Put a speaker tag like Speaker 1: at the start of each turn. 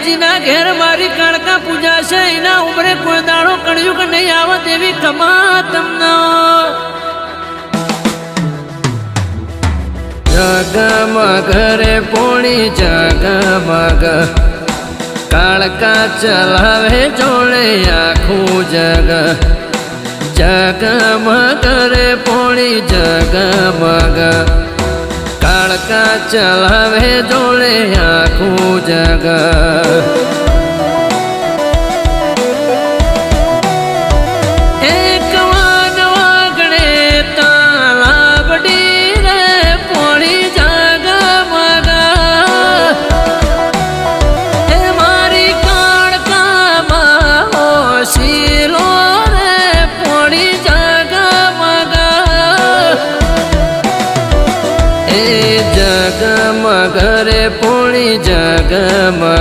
Speaker 1: જેના ઘેર મારી કાળકા પૂજા છે એના ઉમરે કોઈ દાડો કળિયુગ નહીં આવે તેવી કમા તમને જગમગ રે પોણી જગમગ કાળકા ચલાવે જોડે આખું જગ જગમગ રે પોણી જગમગ કાળકા ચલાવે જોડે આખું જગ જગમગ રે પોણી જગમગ